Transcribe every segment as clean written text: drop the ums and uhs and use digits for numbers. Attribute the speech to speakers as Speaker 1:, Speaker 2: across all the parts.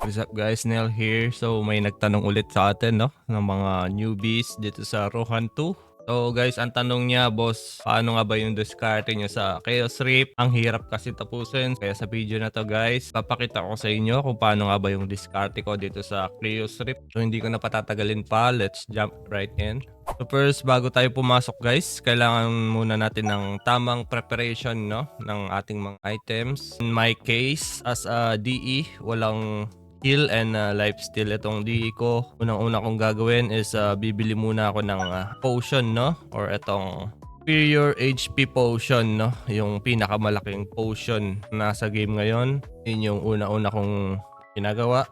Speaker 1: What's up guys, Nel here. So may nagtanong ulit sa atin no ng mga newbies dito sa Rohan 2. So guys, ang tanong niya, boss, paano nga ba yung diskarte niya sa Chaos Rift? Ang hirap kasi tapusin. Kaya sa video na to guys, papakita ko sa inyo kung paano nga ba yung diskarte ko dito sa Chaos Rift. So hindi ko na patatagalin pa, let's jump right in. So first, bago tayo pumasok guys, kailangan muna natin ng tamang preparation no ng ating mga items. In my case, as a DE, walang heal and lifesteal itong DE ko. Unang-una kong gagawin is bibili muna ako ng potion no, or itong superior HP potion no, yung pinakamalaking potion nasa game ngayon. Yun yung una-una kong ginagawa.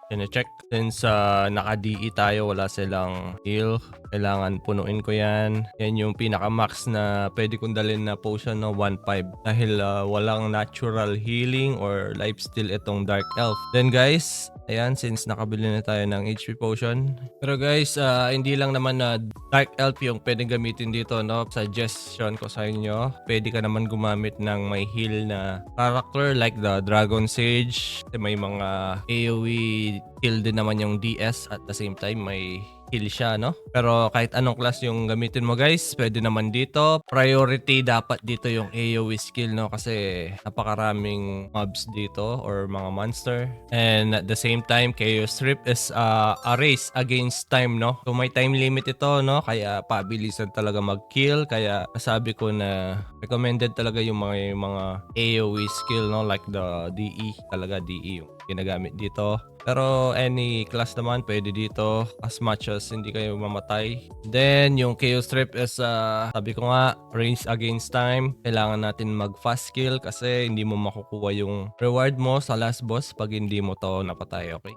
Speaker 1: Check. Since naka-DE tayo, wala silang heal. Kailangan punuin ko yan. Yan yung pinaka-max na pwede kong dalhin na potion no, 1.5. Dahil walang natural healing or lifesteal itong Dark Elf. Then guys, ayan, since nakabili na tayo ng HP potion. Pero guys, hindi lang naman na Dark Elf yung pwedeng gamitin dito no. Suggestion ko sa inyo, pwede ka naman gumamit ng may heal na character like the Dragon Sage. May mga AoE heal din naman yung DS at the same time may heal siya no. Pero kahit anong class yung gamitin mo guys, pwede naman dito. Priority dapat dito yung AoE skill no, kasi napakaraming mobs dito or mga monster. And at the same time, Chaos Rift is a race against time no. So may time limit ito no, kaya pabilisan talaga mag-kill. Kaya sabi ko na recommended talaga yung mga AoE skill no, like the DE, talaga DE yung ginagamit dito. Pero any class naman pwede dito as much as hindi kayo mamatay. Then yung Chaos Rift is sabi ko nga, range against time. Kailangan natin mag fast kill kasi hindi mo makukuha yung reward mo sa last boss pag hindi mo to napatay, okay?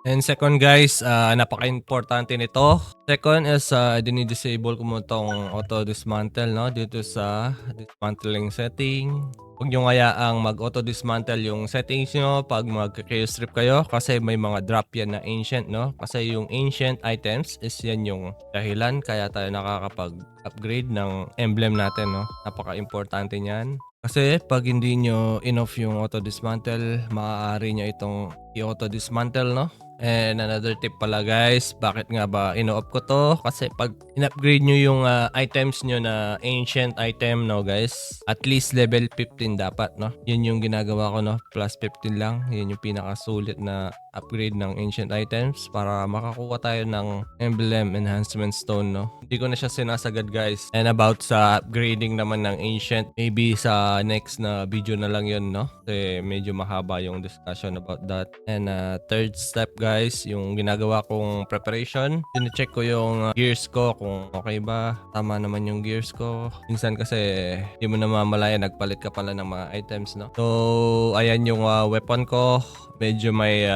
Speaker 1: And second guys, napaka-importante nito. Second is dinidisable ko mo tong auto dismantle no, dito sa dismantling setting. Huwag nyo hayaang mag-auto dismantle yung settings nyo pag mag-chaos strip kayo kasi may mga drop yan na ancient no. Kasi yung ancient items is yan yung dahilan kaya tayo nakakapag-upgrade ng emblem natin no. Napaka-importante niyan. Kasi pag hindi nyo in-off yung auto dismantle, maaari nyo itong i-auto dismantle no. And another tip pala guys, bakit nga ba ino-off ko to? Kasi pag in-upgrade nyo yung items nyo na ancient item no guys, at least level 15 dapat no. Yun yung ginagawa ko no, plus 15 lang. Yun yung pinakasulit na upgrade ng ancient items para makakuha tayo ng emblem enhancement stone no. Hindi ko na siya sinasagad guys. And about sa upgrading naman ng ancient, maybe sa next na video na lang yun no. Kasi medyo mahaba yung discussion about that. And third step guys, yung ginagawa kong preparation. Sine-check ko yung gears ko kung okay ba. Tama naman yung gears ko. Minsan kasi hindi mo na mamalaya, nagpalit ka pala ng mga items no. So ayan yung weapon ko. Medyo may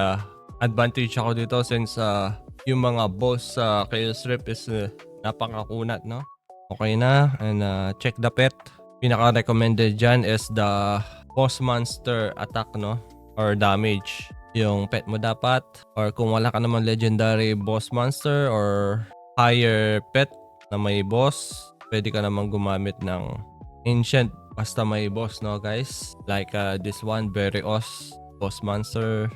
Speaker 1: advantage ako dito since yung mga boss sa Chaos Rift is napakakunat no. Okay na, and check the pet. Pinaka-recommended dyan is the boss monster attack no, or damage. Yung pet mo dapat, or kung wala ka naman legendary boss monster or higher pet na may boss, pwede ka naman gumamit ng ancient basta may boss no guys. Like this one, Berios boss monster.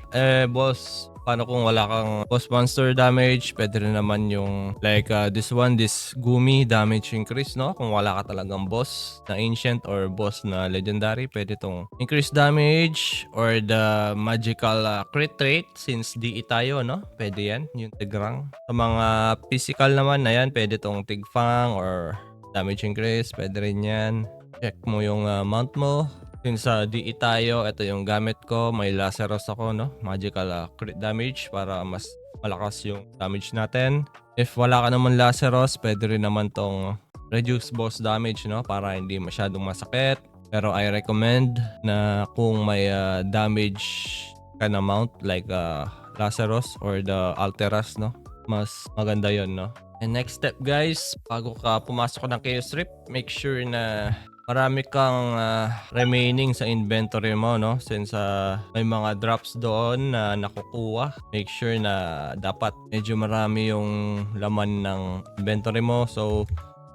Speaker 1: Boss, paano kung wala kang boss monster damage? Pwede rin naman yung like this one, this Gumi damage increase no. Kung wala ka talagang boss na ancient or boss na legendary, pwede tong increase damage or the magical crit rate since DE tayo no. Pwede yan, yung tigrang. Sa mga physical naman na yan, pwede tong tigfang or damage increase, pwede rin yan. Check mo yung mount mo. Since DE tayo, ito yung gamit ko. May Lazarus ako no, magical crit damage para mas malakas yung damage natin. If wala ka naman Lazarus, pwede rin naman tong reduce boss damage no, para hindi masyadong masakit. Pero I recommend na kung may damage ka na mount like Lazarus or the Alteras no, mas maganda yon no. And next step guys, bago ka pumasok ng Chaos Rift, make sure na marami kang remaining sa inventory mo no, since may mga drops doon na nakukuha. Make sure na dapat medyo marami yung laman ng inventory mo. So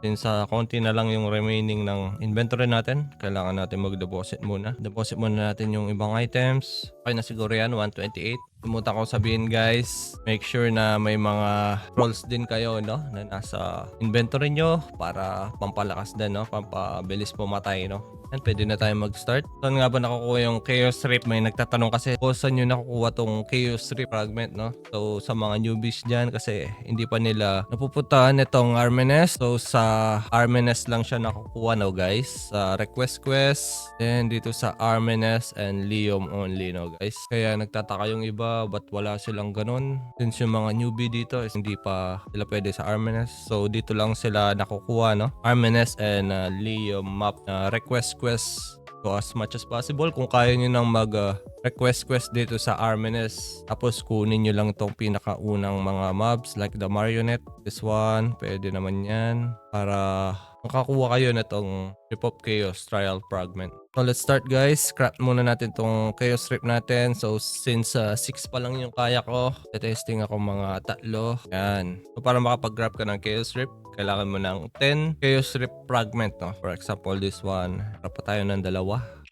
Speaker 1: since konti na lang yung remaining ng inventory natin, kailangan natin mag-deposit muna. Deposit muna natin yung ibang items. Okay na siguro yan, 128. Kalimutan ko sabihin guys, make sure na may mga rolls din kayo no na nasa inventory nyo para pampalakas din no, pampabilis pumatay no. Yan, pwede na tayo mag-start. Saan nga ba nakukuha yung Chaos Rip? May nagtatanong kasi kung saan nyo nakukuha tong Chaos Rip fragment no. So sa mga newbies dyan kasi hindi pa nila napupuntahan itong Armenes. So sa Armenes lang siya nakukuha no guys. Sa request quest. Then dito sa Armenes and Lium only no guys. Kaya nagtataka yung iba ba't wala silang ganun. Since yung mga newbie dito is hindi pa sila pwede sa Armenes. So dito lang sila nakukuha no. Armenes and Lium map na request quest. So as much as possible kung kaya nyo nang mag request quest dito sa Armenes, tapos kunin nyo lang itong pinakaunang mga mobs like the marionette, this one, pwede naman yan para makakuha kayo na itong Rip of Chaos trial fragment. So let's start guys, craft muna natin itong Chaos Rip natin. So since 6 pa lang yung kaya ko, testing ako mga 3. Yan. So para makapag-grab ka ng Chaos Rip, kailangan mo ng 10 Chaos Rip fragment no. For example, this one, harap pa tayo ng 2.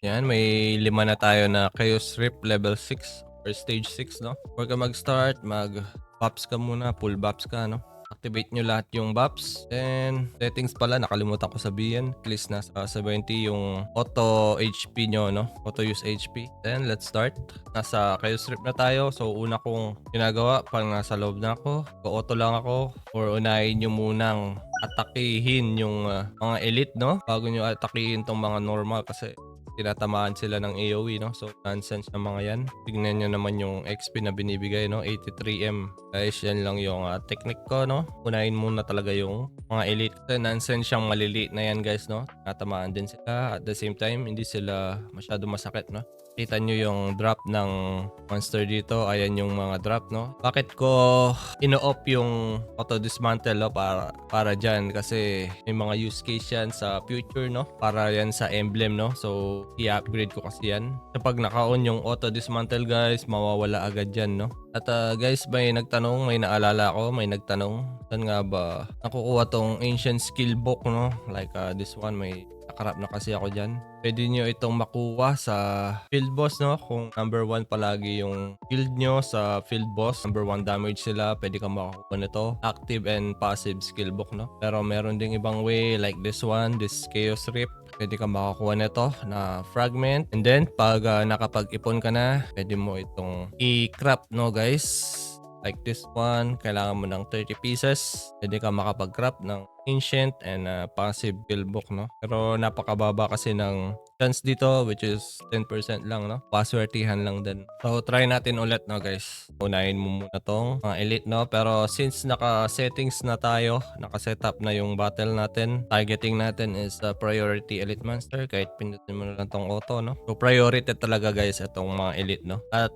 Speaker 1: Yan, may 5 na tayo na Chaos Rip level 6 or stage 6 no. Before ka mag-start, mag-buffs ka muna, full buffs ka no. Activate nyo lahat yung buffs. Then, settings pala, nakalimutan ko sabihin. At least nasa 70 yung auto HP nyo, no? Auto use HP. Then, let's start. Nasa Chaos Rip na tayo. So, una kong ginagawa, pag nasa loob na ako, auto lang ako. Or unahin nyo munang atakihin yung mga elite, no? Bago nyo atakihin tong mga normal kasi tinatamaan sila ng AoE no. So nonsense na mga yan. Tignan nyo naman yung XP na binibigay no, 83M. Guys, yan lang yung technique ko no. Unahin muna talaga yung mga elite. So, nonsense siyang maliliit na yan guys no. Natamaan din sila. At the same time, hindi sila masyado masakit no. Kita nyo yung drop ng monster dito. Ayan yung mga drop no. Bakit ko ino-off yung auto dismantle no? Para dyan kasi may mga use case yan sa future no. Para yan sa emblem no. So i-upgrade ko kasi yan. Kapag naka-on yung auto dismantle guys, mawawala agad dyan no. At guys, may nagtanong, may naalala ko, may nagtanong, saan nga ba nakukuha tong ancient skill book no? Like this one, may nakarap na kasi ako dyan. Pwede nyo itong makuha sa field boss no. Kung number 1 palagi yung field nyo sa field boss, number 1 damage sila, pwede kang makakuha nito. Active and passive skill book no. Pero meron ding ibang way like this one, this Chaos Rip. Pwede kang makakuha nito na fragment. And then pag nakapag-ipon ka na, pwede mo itong i-craft no guys. Like this one, kailangan mo ng 30 pieces. Pwede ka makapag-craft ng ancient and passive skill book no. Pero napakababa kasi ng chance dito, which is 10% lang no. Paswertihan lang din. So try natin ulit no guys. Unahin mo muna tong mga elite no. Pero since naka-settings na tayo, naka-setup na yung battle natin, targeting natin is priority elite monster. Kahit pindutin mo na lang tong auto no. So priority talaga guys itong mga elite no. At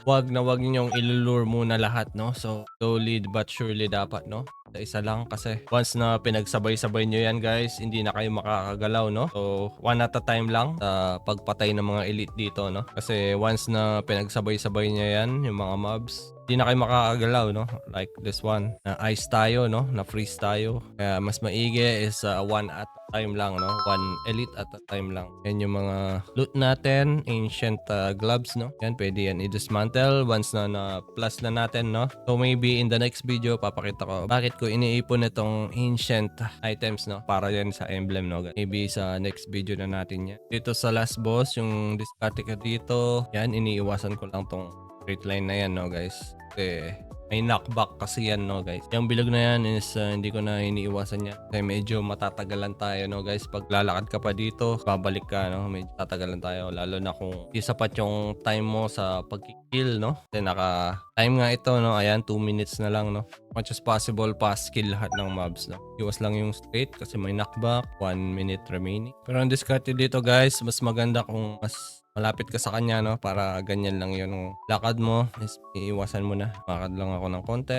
Speaker 1: wag ninyong ilulure muna lahat no. So slowly but surely dapat no. Isa lang kasi once na pinagsabay-sabay nyo yan guys, hindi na kayo makakagalaw no. So one at a time lang sa pagpatay ng mga elite dito no. Kasi once na pinagsabay-sabay nyo yan, yung mga mobs, hindi na kayo makakagalaw no. Like this one, na ice tayo no, na freeze tayo. Kaya mas maigi is one at a time lang no. One elite at a time lang. Yan yung mga loot natin, ancient gloves no. Yan pwede yan i-dismantle once na plus na natin no. So maybe in the next video papakita ko bakit ko iniipon itong ancient items no, para yan sa emblem no. Maybe sa next video na natin yan. Dito sa last boss, yung discard ka dito, yan iniiwasan ko lang tong straight line na yan no guys. Kasi may knockback kasi yan no guys. Yung bilog na yan is hindi ko na iniiwasan yan. Kasi medyo matatagalan tayo no guys. Pag lalakad ka pa dito, babalik ka no. Medyo tatagalan tayo. Lalo na kung isapat yung time mo sa pag-kill no. Kasi naka-time nga ito no. Ayan, 2 minutes na lang no. Much as possible pass kill lahat ng mobs no. Iwas lang yung straight kasi may knockback. 1 minute remaining. Pero ang discard dito guys, mas maganda kung mas malapit ka sa kanya no, para ganyan lang yung lakad mo. Is iiwasan mo na. Makakad lang ako ng konti.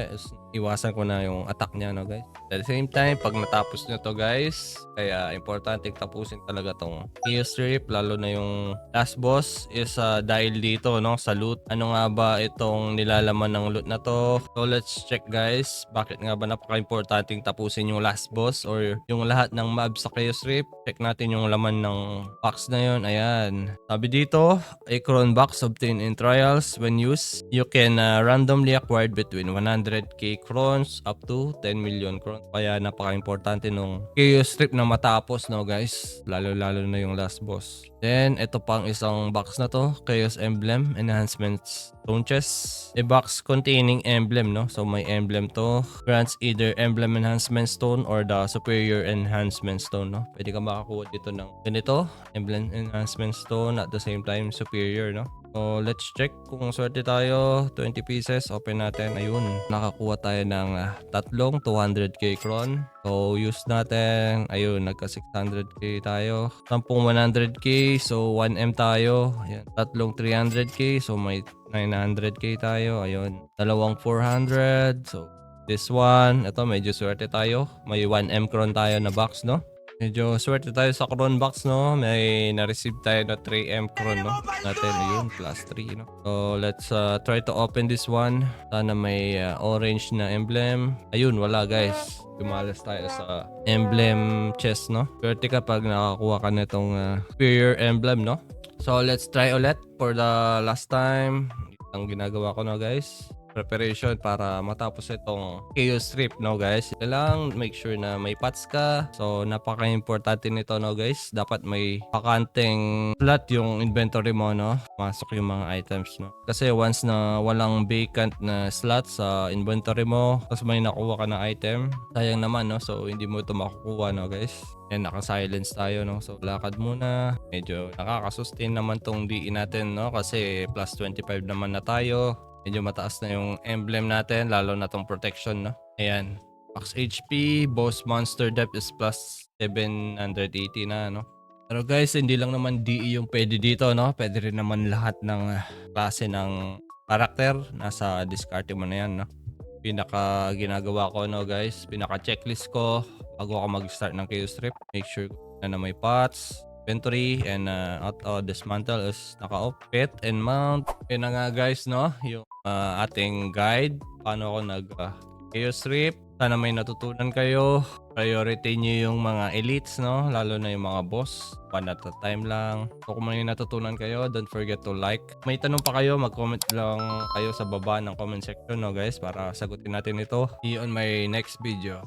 Speaker 1: Iwasan ko na yung attack niya no guys. At the same time, pag natapos nyo to guys, kaya importante tapusin talaga tong Chaos Rip, lalo na yung last boss is dahil dito no, sa loot. Ano nga ba itong nilalaman ng loot na to? So let's check guys, bakit nga ba napaka-importanting tapusin yung last boss or yung lahat ng mobs sa Chaos Rip. Check natin yung laman ng box na yun. Ayan. Sabi dito dito, a Cron box obtained in trials. When used, you can randomly acquired between 100k crons up to 10 million crons. Kaya napaka-importante nung Chaos Strip na matapos, no guys? Lalo-lalo na yung last boss. Then, ito pang isang box na to, Chaos Emblem Enhancements Stone Chest. A box containing emblem, no? So, may emblem to. Grants either Emblem Enhancement Stone or the Superior Enhancement Stone, no? Pwede ka makakuha dito ng ganito, Emblem Enhancement Stone, at the same time Superior, no? So, let's check kung swerte tayo. 20 pieces, open natin. Ayun, nakakuha tayo ng tatlong 200k cron. So, use natin. Ayun, nagka 600k tayo. 10 100k, so 1M tayo. Ayan, tatlong 300k, so may 900k tayo. Ayun, dalawang 400. So, this one, ito medyo swerte tayo. May 1M cron tayo na box, no? Medyo swerte tayo sa cron box, no? May na-receive tayo na 3M cron, no? Natin, ayun, plus 3, no? So, let's try to open this one. Sana may orange na emblem. Ayun, wala, guys. Gumalas tayo sa emblem chest, no? Swerte ka pag nakakuha ka na itong superior emblem, no? So, let's try ulit for the last time. Ang ginagawa ko na, guys, preparation para matapos itong Chaos Strip, no guys. Kailangan make sure na may pots ka. So napaka-importante nito, no guys. Dapat may bakanteng slot yung inventory mo, no. Masok yung mga items, no. Kasi once na walang vacant na slot sa inventory mo, tapos may nakuha ka na item, sayang naman, no. So hindi mo ito makukuha, no guys. And naka-silence tayo, no. So lakad muna. Medyo nakaka-sustain naman tong DE natin, no. Kasi plus 25 naman na tayo. Medyo mataas na yung emblem natin, lalo na tong protection, no? Ayan. Max HP, boss monster depth is plus 780 na, no? Pero guys, hindi lang naman DE yung pwede dito, no? Pwede rin naman lahat ng klase ng karakter. Nasa discard mo na yan, no? Pinaka ginagawa ko, no guys? Pinaka checklist ko bago ako mag-start ng Chaos Strip. Make sure na may pots, inventory, and auto dismantle is naka-off. Pet and mount. Yun na nga guys, no? Yung ating guide paano ako nag Chaos Strip. Sana may natutunan kayo. Priority nyo yung mga elites, no? Lalo na yung mga boss. One at a time lang. So kung may natutunan kayo, don't forget to like. May tanong pa kayo, mag-comment lang kayo sa baba ng comment section, no guys, para sagutin natin ito. See you on my next video.